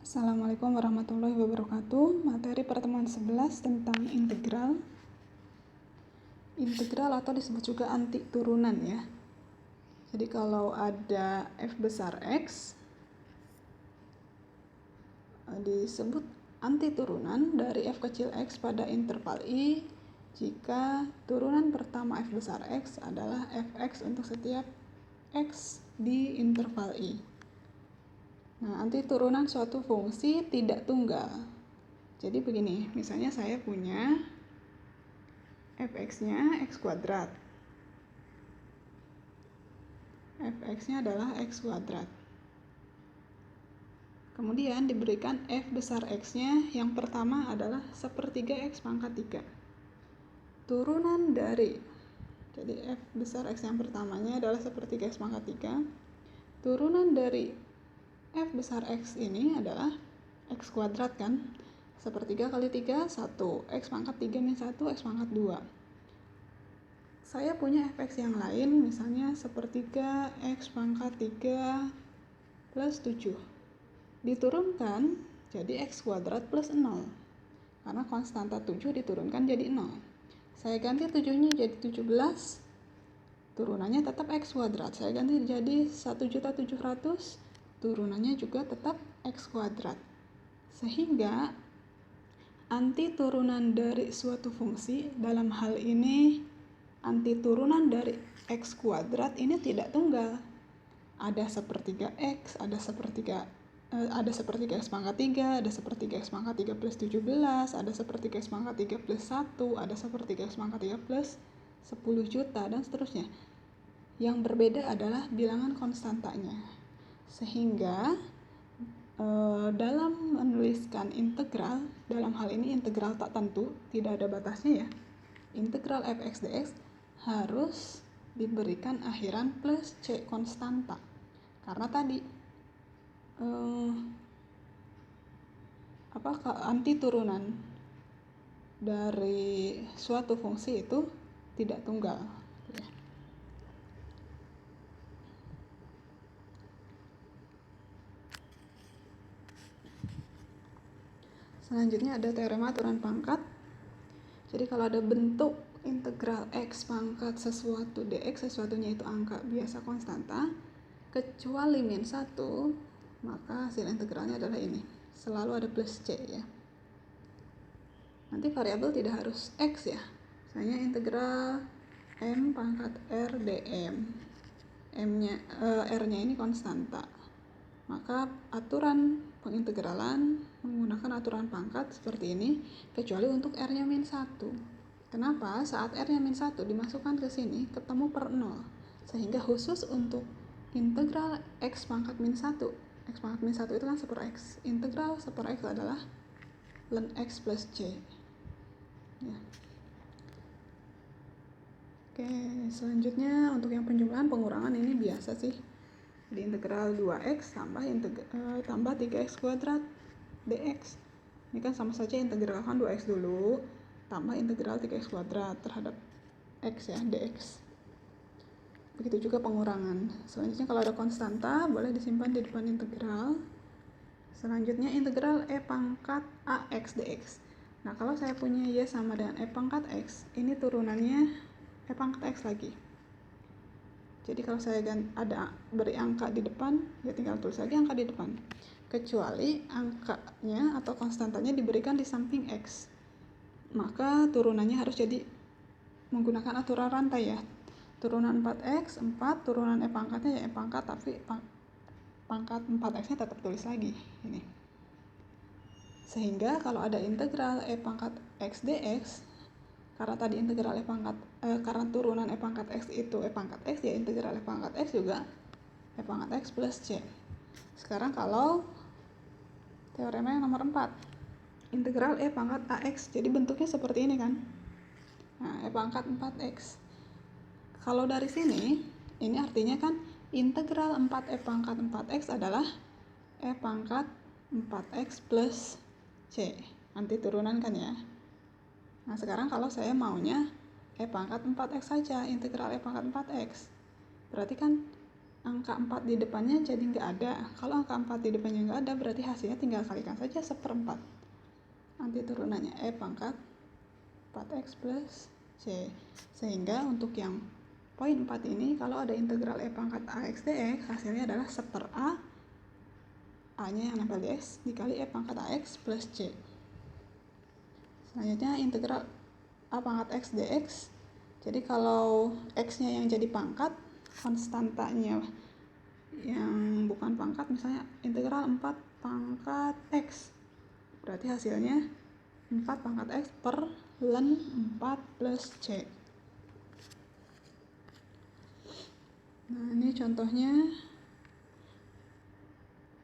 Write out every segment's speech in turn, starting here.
Assalamualaikum warahmatullahi wabarakatuh. Materi pertemuan 11 tentang integral. Integral atau disebut juga anti turunan ya. Jadi kalau ada f besar x disebut anti turunan dari f kecil x pada interval i jika turunan pertama f besar x adalah fx untuk setiap x di interval i. Nah, anti turunan suatu fungsi tidak tunggal. Jadi begini, misalnya saya punya fx-nya x kuadrat. Fx-nya adalah x kuadrat. Kemudian diberikan f besar x-nya yang pertama adalah sepertiga x pangkat 3. Turunan dari, jadi f besar x yang pertamanya adalah sepertiga x pangkat 3. Turunan dari f besar x ini adalah x kuadrat kan, sepertiga kali 3, 1, x pangkat 3 min 1, x pangkat 2. Saya punya fx yang lain, misalnya sepertiga x pangkat 3 plus 7. Diturunkan jadi x kuadrat plus 0, karena konstanta 7 diturunkan jadi 0. Saya ganti 7-nya jadi 17, turunannya tetap x kuadrat. Saya ganti jadi 1.700.000, turunannya juga tetap x kuadrat. Sehingga anti turunan dari suatu fungsi, dalam hal ini anti turunan dari x kuadrat ini tidak tunggal. Ada sepertiga x, ada sepertiga x pangkat 3, ada sepertiga x pangkat 3 plus 17, ada sepertiga x pangkat 3 plus 1, ada sepertiga x pangkat 3 plus 10 juta, dan seterusnya. Yang berbeda adalah bilangan konstantanya. Sehingga dalam menuliskan integral, dalam hal ini integral tak tentu, tidak ada batasnya ya, integral fx dx harus diberikan akhiran plus c konstanta, karena tadi anti turunan dari suatu fungsi itu tidak tunggal. Selanjutnya ada teorema aturan pangkat. Jadi kalau ada bentuk integral x pangkat sesuatu dx, sesuatunya itu angka biasa konstanta, kecuali min 1, maka hasil integralnya adalah ini. Selalu ada plus c ya. Nanti variabel tidak harus x ya. Misalnya integral m pangkat r dm. R-nya ini konstanta. Maka aturan pengintegralan menggunakan aturan pangkat seperti ini, kecuali untuk r-nya min 1. Kenapa? Saat r-nya min 1 dimasukkan ke sini, ketemu per 0. Sehingga khusus untuk integral x pangkat min 1, x pangkat min 1 itu kan 1 per x. Integral 1 per x adalah ln x plus c. Ya. Oke, selanjutnya untuk yang penjumlahan pengurangan ini biasa sih. Di integral 2x tambah 3x kuadrat dx. Ini kan sama saja integralkan 2x dulu tambah integral 3x kuadrat terhadap x ya, dx. Begitu juga pengurangan. Selanjutnya kalau ada konstanta boleh disimpan di depan integral. Selanjutnya integral e pangkat ax dx. Nah, kalau saya punya y sama dengan e pangkat x, ini turunannya e pangkat x lagi. Jadi kalau saya beri angka di depan, ya tinggal tulis lagi angka di depan. Kecuali angkanya atau konstantanya diberikan di samping x. Maka turunannya harus jadi menggunakan aturan rantai ya. Turunan 4x, 4, turunan e pangkatnya ya e pangkat, tapi pangkat 4x-nya tetap tulis lagi. Ini. Sehingga kalau ada integral e pangkat x dx, karena tadi integral karena turunan e pangkat x itu e pangkat x, ya integral e pangkat x juga e pangkat x plus c. Sekarang kalau teorema yang nomor 4, integral e pangkat ax, jadi bentuknya seperti ini kan. Nah, e pangkat 4x. Kalau dari sini, ini artinya kan integral 4 e pangkat 4x adalah e pangkat 4x plus c. Anti turunan kan ya. Nah, sekarang kalau saya maunya e pangkat 4x saja, integral e pangkat 4x. Berarti kan angka 4 di depannya jadi nggak ada. Kalau angka 4 di depannya nggak ada, berarti hasilnya tinggal kalikan saja 1/4. Nanti turunannya E pangkat 4x plus C. Sehingga untuk yang poin 4 ini, kalau ada integral E pangkat AX dx, hasilnya adalah 1/A, A-nya yang nempel di X, dikali E pangkat AX plus C. Selanjutnya integral A pangkat X dx. Jadi kalau X-nya yang jadi pangkat, konstantanya yang bukan pangkat, misalnya integral 4 pangkat X. Berarti hasilnya 4 pangkat X per ln 4 plus C. Nah, ini contohnya.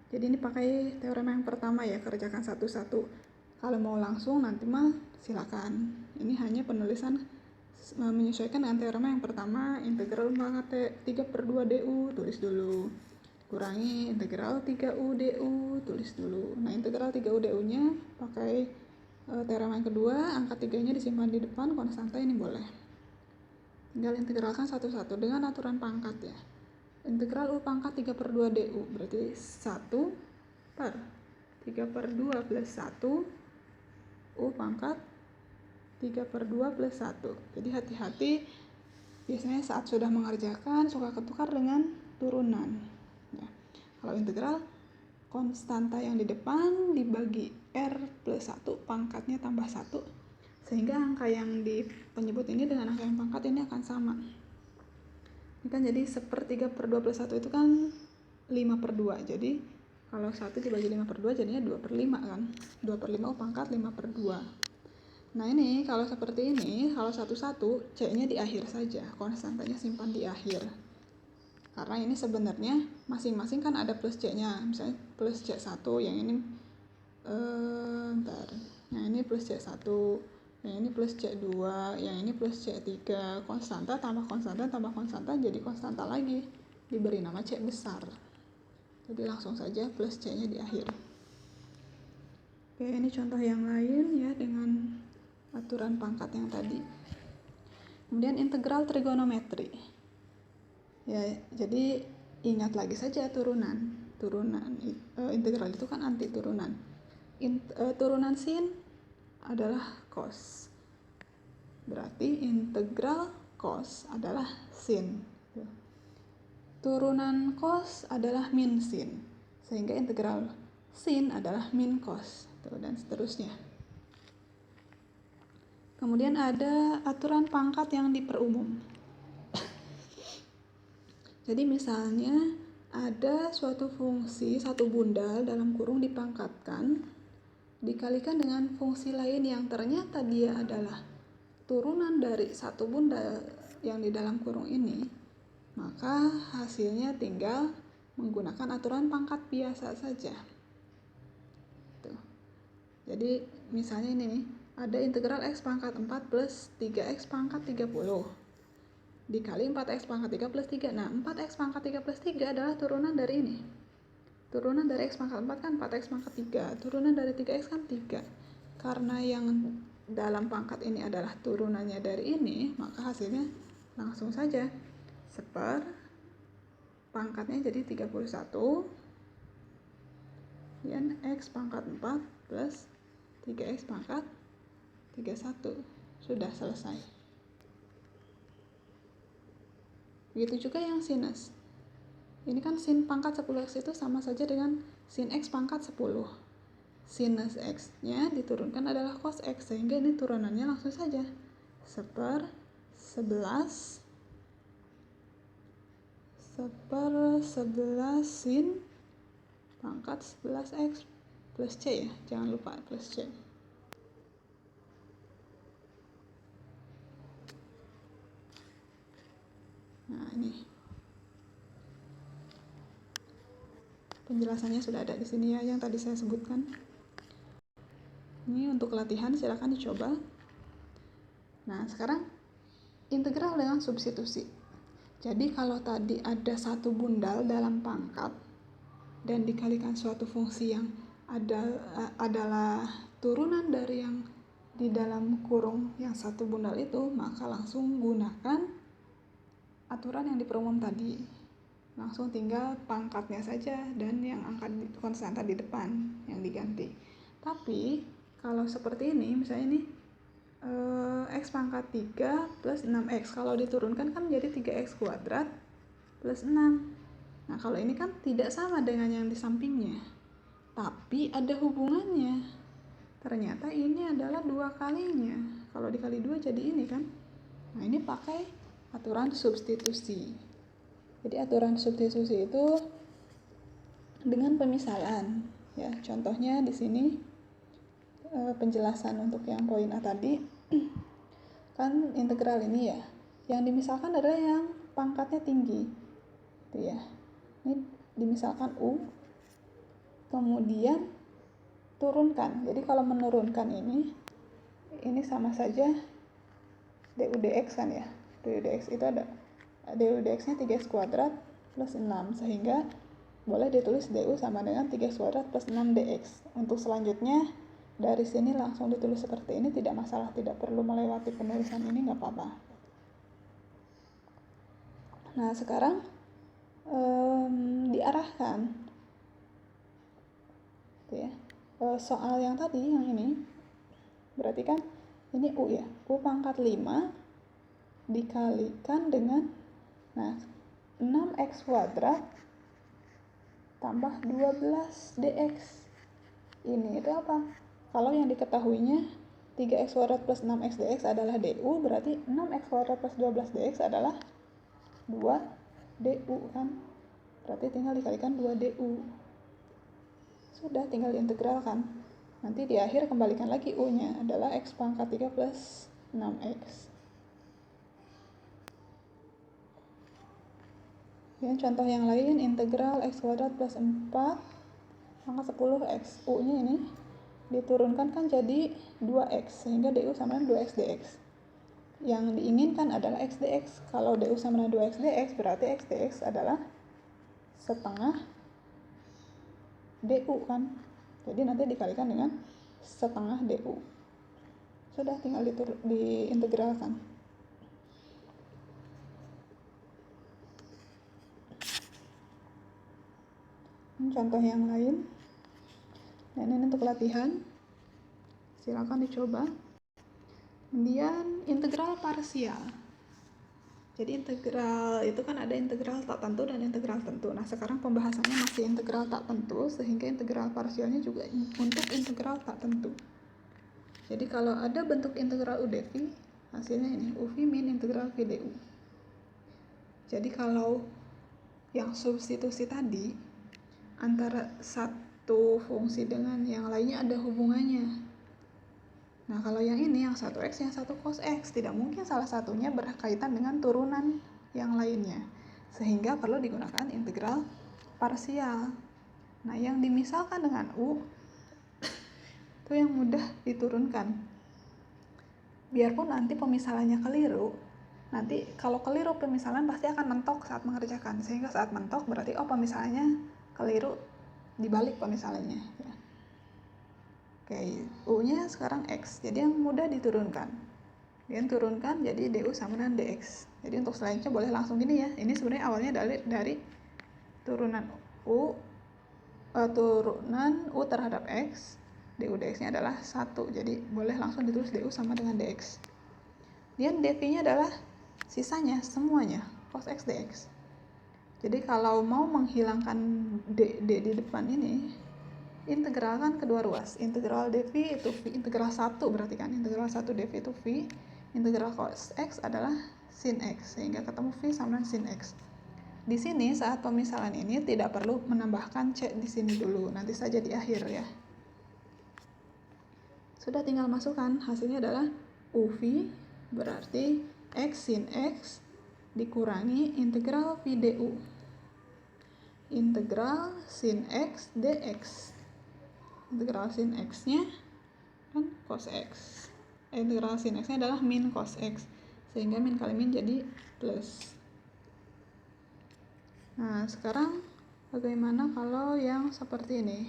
Jadi ini pakai teorema yang pertama ya, kerjakan satu-satu. Kalau mau langsung nanti mah silakan. Ini hanya penulisan menyesuaikan dengan teorema yang pertama. Integral pangkat 3/2 du, tulis dulu. Kurangi integral 3u du, tulis dulu. Nah, integral 3u du-nya pakai teorema yang kedua, angka 3-nya disimpan di depan, konstanta ini boleh. Tinggal integralkan satu-satu dengan aturan pangkat ya. Integral u pangkat 3/2 du, berarti 1 per 3/2 plus 1 u pangkat 3/2 plus 1. Jadi hati-hati, biasanya saat sudah mengerjakan suka ketukar dengan turunan ya. Kalau integral, konstanta yang di depan dibagi R plus 1, pangkatnya tambah 1, sehingga angka yang di penyebut ini dengan angka yang pangkat ini akan sama. Ini kan jadi 1/3/2 plus 1 itu kan 5/2. Jadi kalau 1 dibagi 5/2 jadinya 2/5 kan. 2/5 U pangkat 5/2. Nah ini kalau seperti ini, kalau satu-satu, C-nya di akhir saja. Konstantanya simpan di akhir. Karena ini sebenarnya masing-masing kan ada plus C-nya. Misalnya plus C1, yang ini yang ini plus C1, yang ini plus C2, yang ini plus C3. Konstanta tambah konstanta tambah konstanta jadi konstanta lagi, diberi nama C besar. Jadi langsung saja plus C-nya di akhir. Oke, ini contoh yang lain ya dengan aturan pangkat yang tadi. Kemudian integral trigonometri. Ya, jadi ingat lagi saja turunan. Integral itu kan anti turunan. Turunan sin adalah cos. Berarti integral cos adalah sin. Turunan cos adalah min sin. Sehingga integral sin adalah min cos. Dan seterusnya. Kemudian ada aturan pangkat yang diperumum. Jadi misalnya ada suatu fungsi, satu bundal dalam kurung dipangkatkan, dikalikan dengan fungsi lain yang ternyata dia adalah turunan dari satu bundal yang di dalam kurung ini, maka hasilnya tinggal menggunakan aturan pangkat biasa saja. Tuh. Jadi misalnya ini nih, ada integral x pangkat 4 plus 3x pangkat 30 dikali 4x pangkat 3 plus 3. Nah, 4x pangkat 3 plus 3 adalah turunan dari ini. Turunan dari x pangkat 4 kan 4x pangkat 3. Turunan dari 3x kan 3. Karena yang dalam pangkat ini adalah turunannya dari ini, maka hasilnya langsung saja 1/, pangkatnya jadi 31, dan x pangkat 4 plus 3x pangkat 31. Sudah selesai. Begitu juga yang sinus. Ini kan sin pangkat 10x itu sama saja dengan sin x pangkat 10. Sinus x-nya diturunkan adalah cos x, sehingga ini turunannya langsung saja 1/11 sin pangkat 11x plus c ya, jangan lupa plus c. Nah, ini penjelasannya sudah ada di sini ya, yang tadi saya sebutkan. Ini untuk latihan, silakan dicoba. Nah, sekarang integral dengan substitusi. Jadi kalau tadi ada satu bundal dalam pangkat dan dikalikan suatu fungsi yang adalah turunan dari yang di dalam kurung yang satu bundal itu, maka langsung gunakan aturan yang diperumum tadi. langsung tinggal pangkatnya saja dan yang angka konstanta di depan yang diganti. Tapi kalau seperti ini, misalnya ini X pangkat 3 plus 6X, kalau diturunkan kan menjadi 3X kuadrat plus 6. Nah kalau ini kan tidak sama dengan yang di sampingnya, tapi ada hubungannya. Ternyata ini adalah 2 kalinya. Kalau dikali 2 jadi ini kan. Nah ini pakai aturan substitusi. Jadi aturan substitusi itu dengan pemisalan. Ya, contohnya di sini penjelasan untuk yang poin A tadi kan integral ini ya. Yang dimisalkan adalah yang pangkatnya tinggi. Itu ya. Ini dimisalkan U. Kemudian turunkan. Jadi kalau menurunkan ini sama saja du dx kan ya. Du dx itu ada du dx-nya 3x kuadrat plus 6, sehingga boleh ditulis du sama dengan 3x kuadrat plus 6 dx. Untuk selanjutnya dari sini langsung ditulis seperti ini, tidak masalah, tidak perlu melewati penulisan ini, nggak apa-apa. Nah sekarang diarahkan ya. Soal yang tadi, yang ini berarti kan ini U ya, U pangkat 5 dikalikan dengan 6x kuadrat tambah 12 dx. Ini itu apa? Kalau yang diketahuinya 3x kuadrat plus 6x dx adalah du, berarti 6x kuadrat plus 12 dx adalah 2 du kan? Berarti tinggal dikalikan 2 du. Sudah, tinggal diintegralkan. Nanti di akhir kembalikan lagi u-nya adalah x pangkat 3 plus 6x. Ya, contoh yang lain, integral x kuadrat plus 4 pangkat 10x. U-nya ini diturunkan kan jadi 2x, sehingga du sama dengan 2x dx. Yang diinginkan adalah x dx. Kalau du sama dengan 2x dx, berarti x dx adalah setengah du kan. Jadi nanti dikalikan dengan setengah du. Sudah, tinggal diintegralkan. Contoh yang lain, dan ini untuk latihan, silakan dicoba. Kemudian integral parsial. Jadi integral itu kan ada integral tak tentu dan integral tentu. Nah sekarang pembahasannya masih integral tak tentu, sehingga integral parsialnya juga untuk integral tak tentu. Jadi kalau ada bentuk integral u dv, hasilnya ini u v min integral v du. Jadi kalau yang substitusi tadi, antara satu fungsi dengan yang lainnya ada hubungannya. Nah kalau yang ini, yang satu x, yang satu cos x, tidak mungkin salah satunya berkaitan dengan turunan yang lainnya, sehingga perlu digunakan integral parsial. Nah yang dimisalkan dengan u itu yang mudah diturunkan. Biarpun nanti pemisalannya keliru, nanti kalau keliru pemisalan pasti akan mentok saat mengerjakan, sehingga saat mentok berarti pemisalannya keliru, dibalik pemisalannya ya. Oke, u-nya sekarang x, jadi yang mudah diturunkan. Kemudian turunkan jadi du sama dengan dx. Jadi untuk selanjutnya boleh langsung gini ya. Ini sebenarnya awalnya dari turunan u terhadap x, du dx-nya adalah 1. Jadi boleh langsung ditulis du sama dengan dx. Kemudian dv-nya adalah sisanya semuanya cos x dx. Jadi kalau mau menghilangkan d di depan ini, integralkan kedua ruas. Integral dv itu v, integral 1 berarti kan, integral 1 dv itu v, integral cos x adalah sin x, sehingga ketemu v sama dengan sin x. Di sini saat pemisalan ini tidak perlu menambahkan c di sini dulu, nanti saja di akhir ya. Sudah, tinggal masukkan, hasilnya adalah uv berarti x sin x dikurangi integral v du. Integral sin x dx. Integral sin x-nya kan cos x. Integral sin x-nya adalah min cos x, sehingga min kali min jadi plus. Nah, sekarang bagaimana kalau yang seperti ini?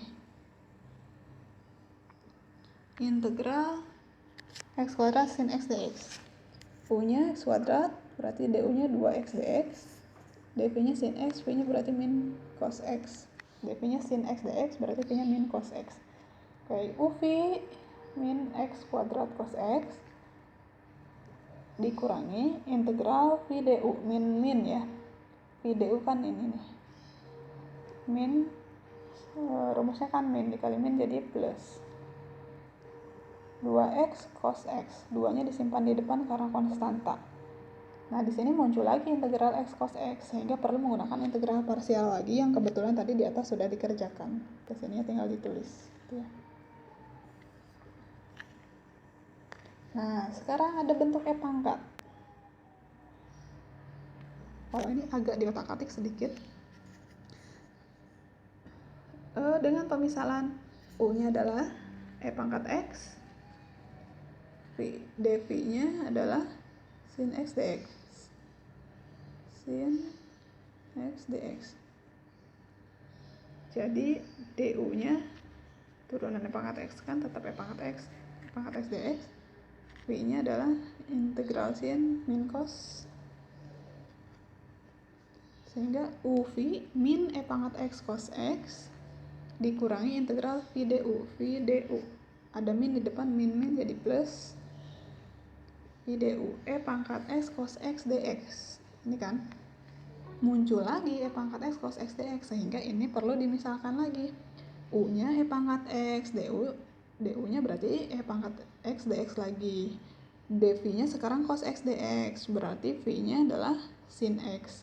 Integral x kuadrat sin x dx. U-nya x kuadrat, berarti du-nya 2x dx. dv-nya sin x, v-nya berarti min cos x. dv-nya sin x dx berarti v-nya min cos x. Oke, uv min x kuadrat cos x dikurangi integral v du, min ya. V du kan ini nih. Min, rumusnya kan min dikali min jadi plus 2x cos x. 2-nya disimpan di depan karena konstanta. Nah, di sini muncul lagi integral x cos x, sehingga perlu menggunakan integral parsial lagi yang kebetulan tadi di atas sudah dikerjakan. Kesini tinggal ditulis. Gitu ya. Nah, sekarang ada bentuk e pangkat. Kalau ini agak diotak-atik sedikit. Dengan pemisalan u-nya adalah e pangkat x, dv-nya adalah sin x dx. Sin x dx. Jadi du-nya turunan e pangkat x kan tetap e pangkat x dx. V-nya adalah integral sin min cos, sehingga uv min e pangkat x cos x dikurangi integral v du. Ada min di depan, min jadi plus v du e pangkat x cos x dx. Ini kan muncul lagi e pangkat x cos x dx, sehingga ini perlu dimisalkan lagi. U-nya e pangkat x, du-nya berarti e pangkat x dx lagi. dv-nya sekarang cos x dx, berarti v-nya adalah sin x.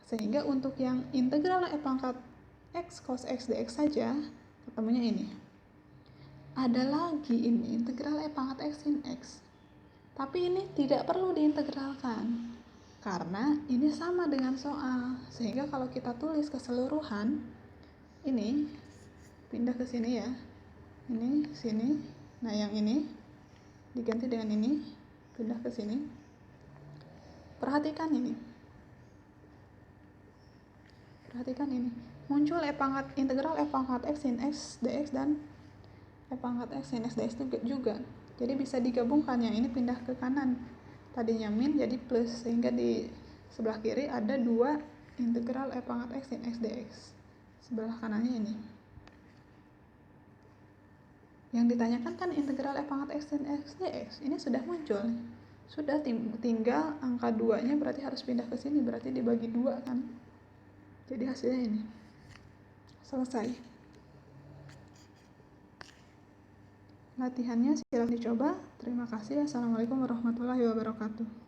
Sehingga untuk yang integral e pangkat x cos x dx saja, ketemunya ini. Ada lagi ini integral e pangkat x sin x. Tapi ini tidak perlu diintegralkan, karena ini sama dengan soal. Sehingga kalau kita tulis keseluruhan, ini pindah ke sini ya. Ini sini. Nah, yang ini diganti dengan ini, pindah ke sini. Perhatikan ini. Muncul integral e pangkat x sin x dx dan e pangkat x sin x dx juga. Jadi bisa digabungkan, yang ini pindah ke kanan. Tadinya min jadi plus, sehingga di sebelah kiri ada 2 integral e pangkat x sin x dx. Sebelah kanannya ini. Yang ditanyakan kan integral e pangkat x sin x dx. Ini sudah muncul. Sudah tinggal angka 2-nya berarti harus pindah ke sini, berarti dibagi 2 kan. Jadi hasilnya ini. Selesai. Latihannya silakan dicoba. Terima kasih. Assalamualaikum warahmatullahi wabarakatuh.